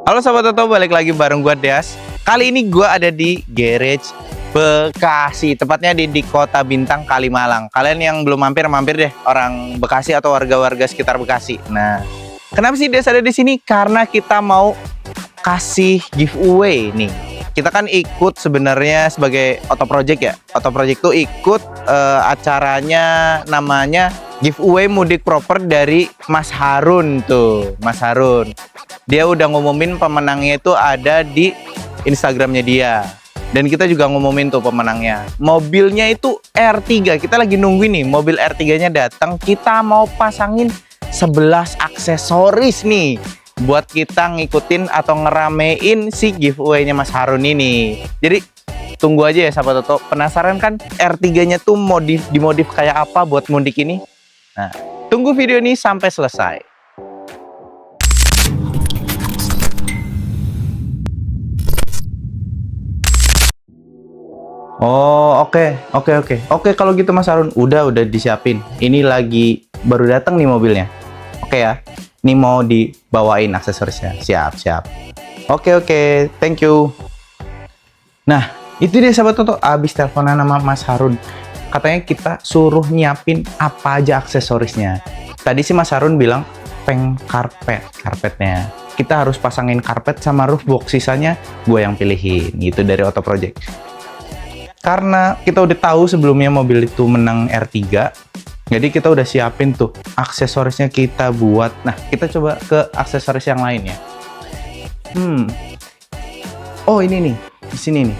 Halo Sobat Toto, balik lagi bareng gua Deas. Kali ini gua ada di garage Bekasi, tepatnya di Kota Bintang, Kalimalang. Kalian yang belum mampir deh, orang Bekasi atau warga-warga sekitar Bekasi. Nah, kenapa sih Deas ada di sini? Karena kita mau kasih giveaway nih. Kita kan ikut sebenarnya sebagai Auto Project ya. Auto Project tuh ikut acaranya namanya giveaway mudik proper dari Mas Harun tuh, Mas Harun. Dia udah ngumumin pemenangnya itu ada di Instagramnya dia. Dan kita juga ngumumin tuh pemenangnya. Mobilnya itu R3. Kita lagi nungguin nih mobil R3-nya datang. Kita mau pasangin 11 aksesoris nih buat kita ngikutin atau ngeramein si giveaway-nya Mas Harun ini. Jadi tunggu aja ya sahabat Toto. Penasaran kan R3-nya tuh dimodif kayak apa buat mudik ini? Nah, tunggu video ini sampai selesai. Oh, oke, kalau gitu Mas Harun udah disiapin. Ini lagi baru datang nih mobilnya. Oke ya. Ini mau dibawain aksesorisnya. Siap. Oke, thank you. Nah, itu dia sahabat Toto, abis teleponan sama Mas Harun. Katanya kita suruh nyiapin apa aja aksesorisnya. Tadi sih Mas Harun bilang karpetnya. Kita harus pasangin karpet sama roof box, sisanya gue yang pilihin gitu dari Auto Project. Karena kita udah tahu sebelumnya mobil itu menang R3, jadi kita udah siapin tuh aksesorisnya kita buat. Nah, kita coba ke aksesoris yang lain ya. Oh, ini nih, di sini.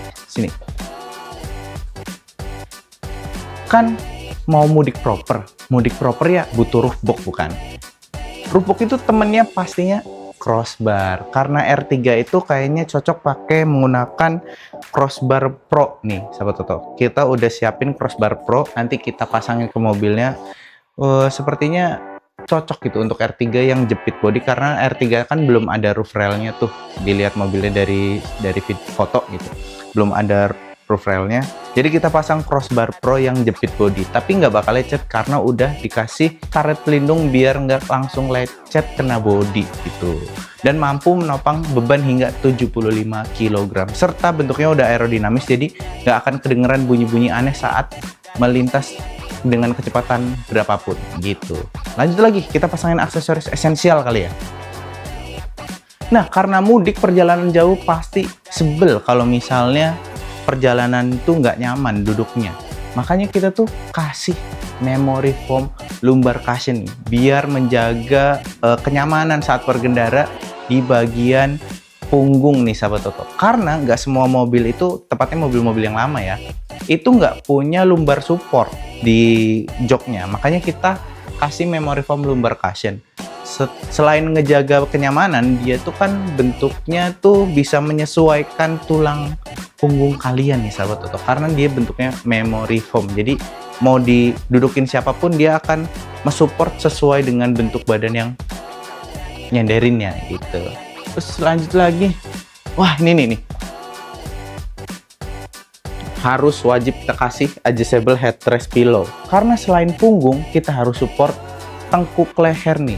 Kan mau mudik proper ya butuh roof box bukan? Roof box itu temennya pastinya crossbar, karena R3 itu kayaknya cocok pakai menggunakan crossbar pro nih sahabat Toto. Kita udah siapin crossbar pro, nanti kita pasangin ke mobilnya. Sepertinya cocok gitu untuk R3 yang jepit body, karena R3 kan belum ada roof railnya tuh. Dilihat mobilnya dari foto gitu, belum ada roof railnya. Jadi kita pasang crossbar pro yang jepit body, tapi nggak bakal lecet karena udah dikasih karet pelindung biar nggak langsung lecet kena body gitu. Dan mampu menopang beban hingga 75 kg. Serta bentuknya udah aerodinamis, jadi nggak akan kedengeran bunyi-bunyi aneh saat melintas dengan kecepatan berapapun gitu. Lanjut lagi, kita pasangin aksesoris esensial kali ya. Nah, karena mudik perjalanan jauh pasti sebel kalau misalnya perjalanan itu nggak nyaman duduknya. Makanya kita tuh kasih memory foam lumbar cushion nih, biar menjaga kenyamanan saat bergendara di bagian punggung nih sahabat Toto. Karena nggak semua mobil itu, tepatnya mobil-mobil yang lama ya, itu nggak punya lumbar support di joknya. Makanya kita kasih memory foam lumbar cushion. Selain ngejaga kenyamanan, dia tuh kan bentuknya tuh bisa menyesuaikan tulang punggung kalian nih sahabat Toto, karena dia bentuknya memory foam. Jadi mau didudukin siapapun dia akan mensupport sesuai dengan bentuk badan yang nyanderinnya gitu. Terus lanjut lagi, wah ini nih harus wajib kita kasih adjustable headrest pillow, karena selain punggung kita harus support tengkuk leher nih.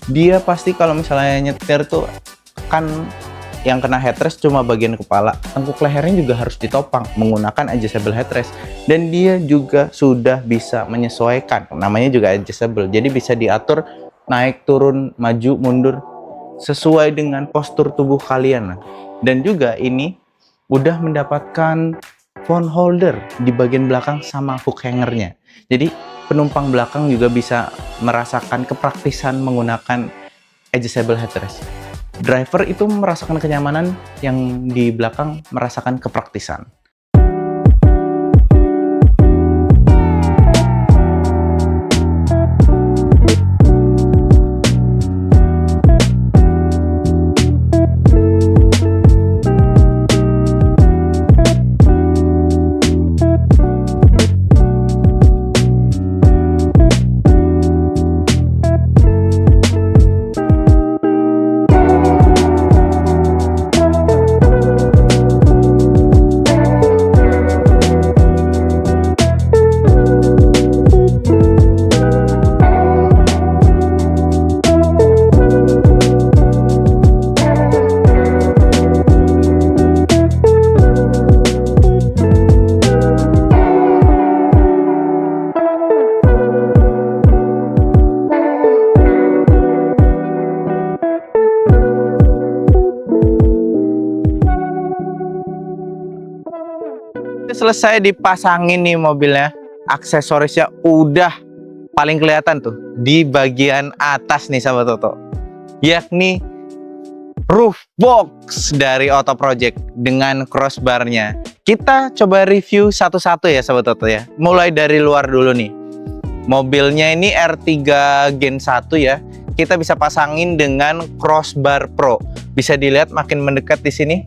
Dia pasti kalau misalnya nyetir tuh kan yang kena headrest cuma bagian kepala, tengkuk lehernya juga harus ditopang menggunakan adjustable headrest. Dan dia juga sudah bisa menyesuaikan, namanya juga adjustable, jadi bisa diatur naik turun maju mundur sesuai dengan postur tubuh kalian. Dan juga ini udah mendapatkan phone holder di bagian belakang sama hook hangernya, jadi penumpang belakang juga bisa merasakan kepraktisan menggunakan adjustable headrest. Driver itu merasakan kenyamanan, yang di belakang merasakan kepraktisan. selesai dipasangin nih mobilnya, aksesorisnya udah paling kelihatan tuh di bagian atas nih sahabat Toto, yakni roof box dari Auto Project dengan crossbarnya. Kita coba review satu-satu ya sahabat Toto ya. Mulai dari luar dulu nih. Mobilnya ini R3 Gen 1 ya. Kita bisa pasangin dengan crossbar Pro. Bisa dilihat makin mendekat di sini.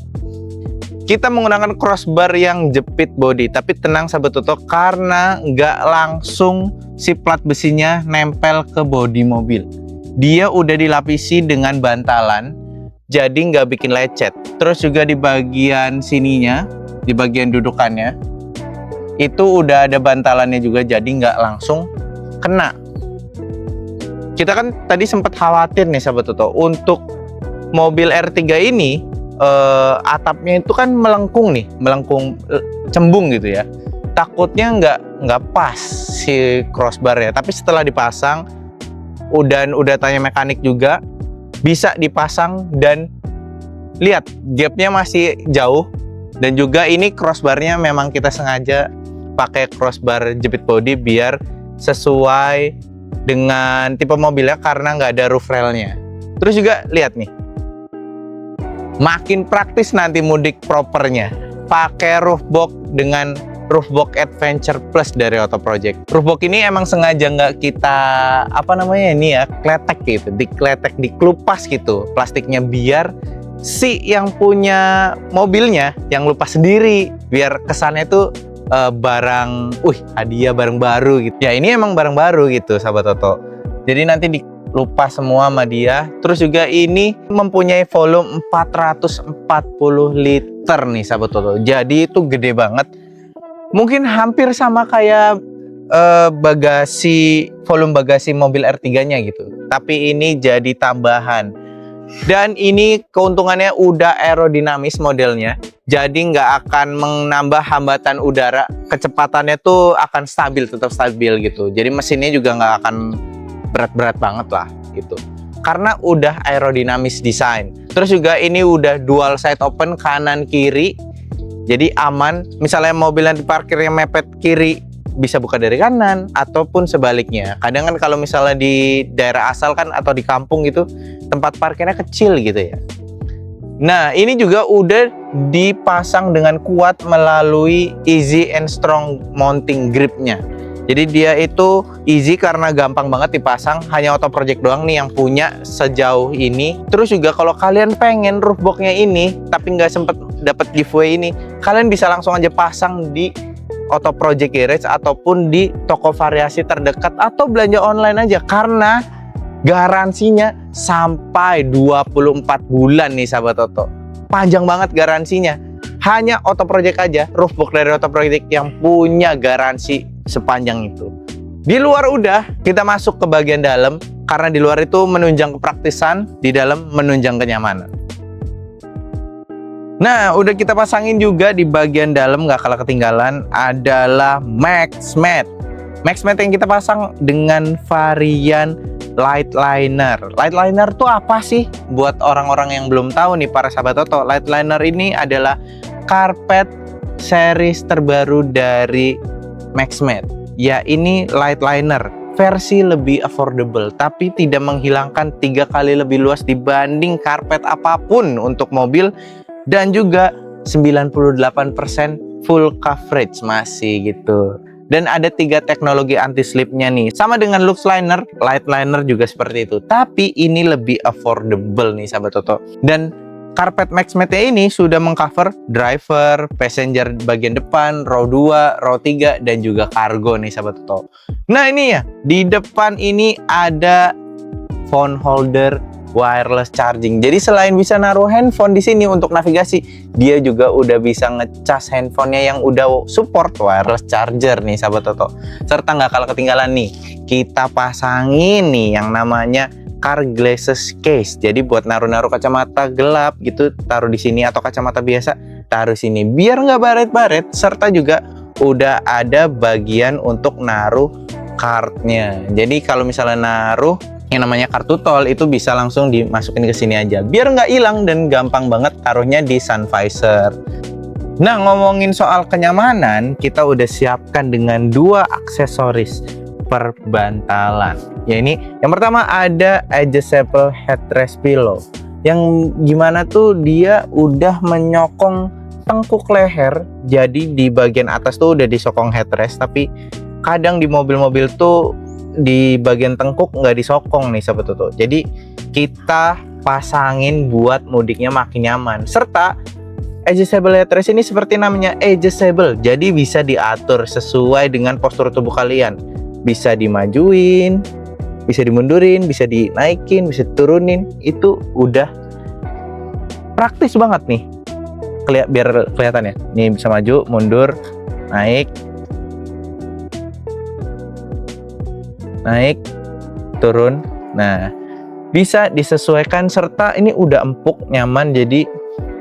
Kita menggunakan crossbar yang jepit body, tapi tenang sahabat Toto, karena nggak langsung si plat besinya nempel ke bodi mobil. Dia udah dilapisi dengan bantalan, jadi nggak bikin lecet. Terus juga di bagian sininya, di bagian dudukannya, itu udah ada bantalannya juga, jadi nggak langsung kena. Kita kan tadi sempat khawatir nih sahabat Toto, untuk mobil R3 ini atapnya itu kan melengkung cembung gitu ya. Takutnya nggak pas si crossbarnya. Tapi setelah dipasang, udah tanya mekanik juga, bisa dipasang dan lihat gapnya masih jauh. Dan juga ini crossbarnya memang kita sengaja pakai crossbar jepit body biar sesuai dengan tipe mobilnya karena nggak ada roof railnya. Terus juga lihat nih, makin praktis nanti mudik propernya, pakai roof box dengan roof box Adventure Plus dari Auto Project. Roof box ini emang sengaja nggak kita kletek gitu, dikelupas gitu plastiknya biar si yang punya mobilnya yang lupa sendiri, biar kesannya tuh barang, hadiah barang baru gitu. Ya ini emang barang baru gitu sahabat Toto. Jadi nanti lupa semua sama dia. Terus juga ini mempunyai volume 440 liter nih sahabat Toto. Jadi itu gede banget. Mungkin hampir sama kayak volume bagasi mobil R3-nya gitu. Tapi ini jadi tambahan. Dan ini keuntungannya udah aerodinamis modelnya. Jadi nggak akan menambah hambatan udara. Kecepatannya tuh akan tetap stabil gitu. Jadi mesinnya juga nggak akan berat-berat banget lah gitu, karena udah aerodinamis desain. Terus juga ini udah dual side open kanan kiri, jadi aman. Misalnya mobil yang diparkirnya mepet kiri, bisa buka dari kanan ataupun sebaliknya. Kadang kan kalau misalnya di daerah asal kan atau di kampung gitu, tempat parkirnya kecil gitu ya. Nah ini juga udah dipasang dengan kuat melalui easy and strong mounting gripnya. Jadi dia itu easy karena gampang banget dipasang, hanya Auto Project doang nih yang punya sejauh ini. Terus juga kalau kalian pengen roof box-nya ini tapi nggak sempet dapat giveaway ini, kalian bisa langsung aja pasang di Auto Project Garage ataupun di toko variasi terdekat atau belanja online aja, karena garansinya sampai 24 bulan nih sahabat Auto. Panjang banget garansinya. Hanya Auto Project aja, roof box dari Auto Project yang punya garansi sepanjang itu. Di luar udah, kita masuk ke bagian dalam, karena di luar itu menunjang kepraktisan, di dalam menunjang kenyamanan. Nah, udah kita pasangin juga di bagian dalam, nggak kalah ketinggalan, adalah MaxMat. MaxMat yang kita pasang dengan varian light liner. Light liner tuh apa sih? Buat orang-orang yang belum tahu nih para sahabat Toto, light liner ini adalah karpet series terbaru dari MaxMat. Ya ini light liner versi lebih affordable, tapi tidak menghilangkan 3 kali lebih luas dibanding karpet apapun untuk mobil, dan juga 98% full coverage masih gitu. Dan ada 3 teknologi anti slipnya nih, sama dengan Lux Liner, light liner juga seperti itu, tapi ini lebih affordable nih sahabat Toto. Dan karpet MaxMat ini sudah mengcover driver, passenger bagian depan, row 2, row 3, dan juga kargo nih sahabat Toto. Nah ini ya, di depan ini ada phone holder wireless charging. Jadi selain bisa naruh handphone di sini untuk navigasi, dia juga udah bisa ngecas handphonenya yang udah support wireless charger nih sahabat Toto. Serta nggak kalah ketinggalan nih, kita pasangin nih yang namanya car glasses case. Jadi buat naruh-naruh kacamata gelap gitu, taruh di sini, atau kacamata biasa taruh sini biar nggak baret-baret. Serta juga udah ada bagian untuk naruh kartunya. Jadi kalau misalnya naruh yang namanya kartu tol itu bisa langsung dimasukin ke sini aja biar nggak hilang, dan gampang banget taruhnya di sun visor. Nah, ngomongin soal kenyamanan, kita udah siapkan dengan 2 aksesoris perbantalan. Ya, ini yang pertama ada adjustable headrest pillow. Yang gimana tuh dia udah menyokong tengkuk leher. Jadi di bagian atas tuh udah disokong headrest, tapi kadang di mobil-mobil tuh di bagian tengkuk nggak disokong nih sahabat Toto. Jadi kita pasangin buat mudiknya makin nyaman. Serta adjustable headrest ini seperti namanya adjustable, jadi bisa diatur sesuai dengan postur tubuh kalian. Bisa dimajuin, bisa dimundurin, bisa dinaikin, bisa diturunin. Itu udah praktis banget nih. Biar kelihatan ya. Nih bisa maju, mundur, naik, turun. Nah, bisa disesuaikan serta ini udah empuk, nyaman. Jadi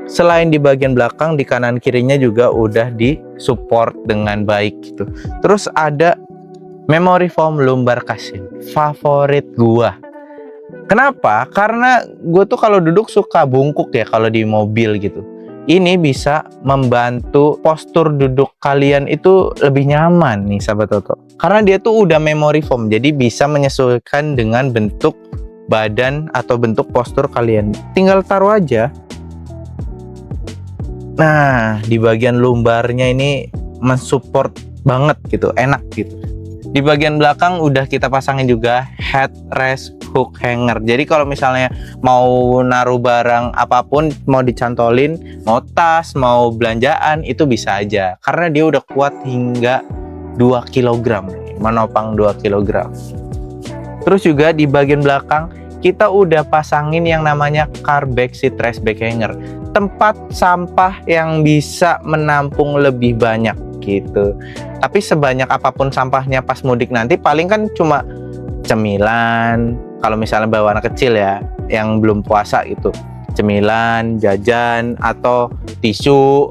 selain di bagian belakang, di kanan kirinya juga udah disupport dengan baik gitu. Terus ada memory foam lumbar cushion, favorit gua. Kenapa? Karena gue tuh kalau duduk suka bungkuk ya kalau di mobil gitu. Ini bisa membantu postur duduk kalian itu lebih nyaman nih sahabat Toto. Karena dia tuh udah memory foam, jadi bisa menyesuaikan dengan bentuk badan atau bentuk postur kalian. Tinggal taruh aja. Nah, di bagian lumbarnya ini mensupport banget gitu, enak gitu. Di bagian belakang udah kita pasangin juga headrest hook hanger. Jadi kalau misalnya mau naruh barang apapun, mau dicantolin, mau tas, mau belanjaan, itu bisa aja. Karena dia udah kuat hingga 2 kg, menopang 2 kg. Terus juga di bagian belakang kita udah pasangin yang namanya car back seat rest back hanger. Tempat sampah yang bisa menampung lebih banyak gitu. Tapi sebanyak apapun sampahnya pas mudik nanti, paling kan cuma cemilan, kalau misalnya bawa anak kecil ya yang belum puasa itu, cemilan, jajan, atau tisu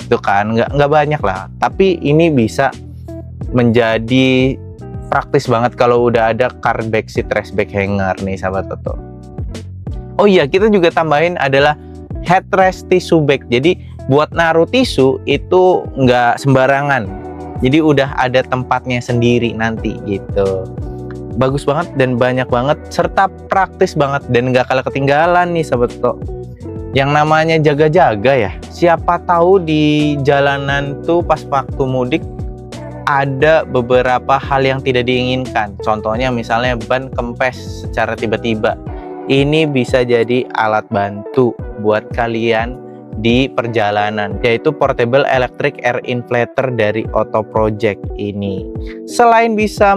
itu kan nggak banyak lah. Tapi ini bisa menjadi praktis banget kalau udah ada car back seat rest back hanger nih sahabat Toto. Oh iya, kita juga tambahin adalah headrest tissue bag. Jadi buat naruh tisu itu nggak sembarangan. Jadi udah ada tempatnya sendiri nanti gitu. Bagus banget dan banyak banget serta praktis banget dan nggak kalah ketinggalan nih sahabat Toto. Yang namanya jaga-jaga ya. Siapa tahu di jalanan tuh pas waktu mudik ada beberapa hal yang tidak diinginkan. Contohnya misalnya ban kempes secara tiba-tiba. Ini bisa jadi alat bantu buat kalian di perjalanan, yaitu portable electric air inflator dari Otto Project ini. Selain bisa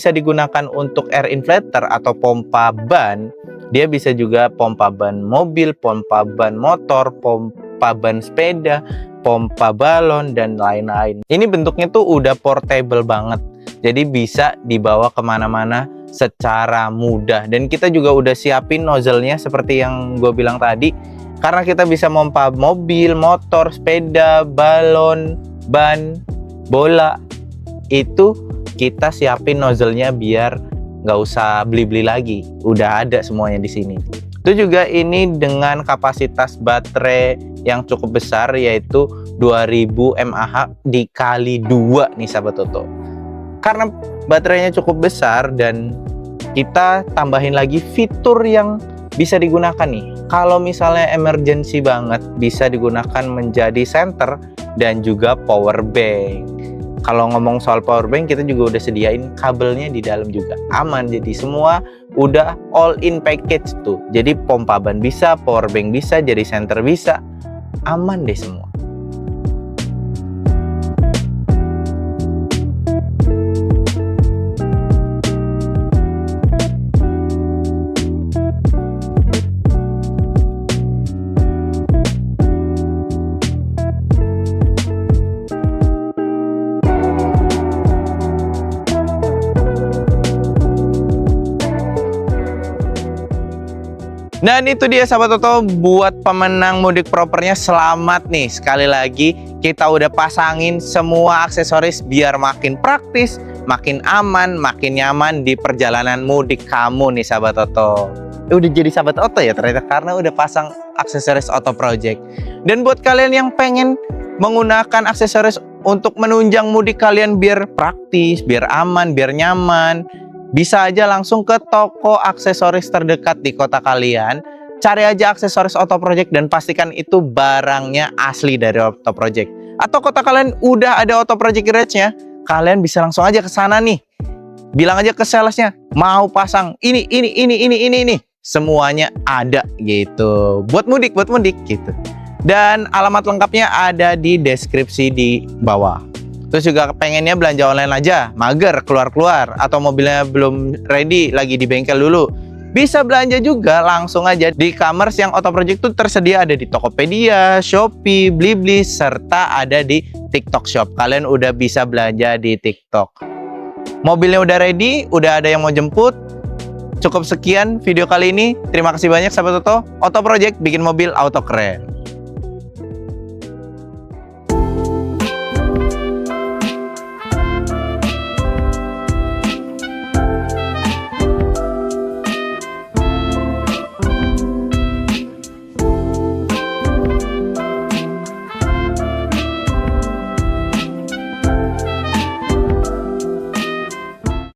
digunakan untuk air inflator atau pompa ban, dia bisa juga pompa ban mobil, pompa ban motor, pompa ban sepeda, pompa balon, dan lain-lain. Ini bentuknya tuh udah portable banget, jadi bisa dibawa kemana-mana secara mudah. Dan kita juga udah siapin nozzle-nya seperti yang gue bilang tadi, karena kita bisa pompa mobil, motor, sepeda, balon, ban, bola. Itu kita siapin nozzle-nya biar nggak usah beli-beli lagi, udah ada semuanya di sini. Itu juga ini dengan kapasitas baterai yang cukup besar, yaitu 2000 mAh dikali 2 nih sahabat Toto. Karena baterainya cukup besar dan kita tambahin lagi fitur yang bisa digunakan nih. Kalau misalnya emergency banget, bisa digunakan menjadi center dan juga power bank. Kalau ngomong soal power bank, kita juga udah sediain kabelnya di dalam juga. Aman, jadi semua udah all in package tuh. Jadi pompa ban bisa, power bank bisa, jadi center bisa. Aman deh semua. Dan itu dia sahabat Toto, buat pemenang mudik propernya selamat nih. Sekali lagi kita udah pasangin semua aksesoris biar makin praktis, makin aman, makin nyaman di perjalanan mudik kamu nih sahabat Oto. Udah jadi sahabat Oto ya ternyata karena udah pasang aksesoris Oto Project. Dan buat kalian yang pengen menggunakan aksesoris untuk menunjang mudik kalian biar praktis, biar aman, biar nyaman, bisa aja langsung ke toko aksesoris terdekat di kota kalian. Cari aja aksesoris Oto Project dan pastikan itu barangnya asli dari Oto Project. Atau kota kalian udah ada Oto Project Garage-nya, kalian bisa langsung aja ke sana nih. Bilang aja ke salesnya, mau pasang ini. Semuanya ada gitu. Buat mudik gitu. Dan alamat lengkapnya ada di deskripsi di bawah. Terus juga pengennya belanja online aja, mager keluar-keluar, atau mobilnya belum ready, lagi di bengkel dulu. Bisa belanja juga langsung aja di e-commerce yang Oto Project itu tersedia ada di Tokopedia, Shopee, Blibli, serta ada di TikTok Shop. Kalian udah bisa belanja di TikTok. Mobilnya udah ready, udah ada yang mau jemput. Cukup sekian video kali ini. Terima kasih banyak sahabat Oto. Oto Project bikin mobil auto keren.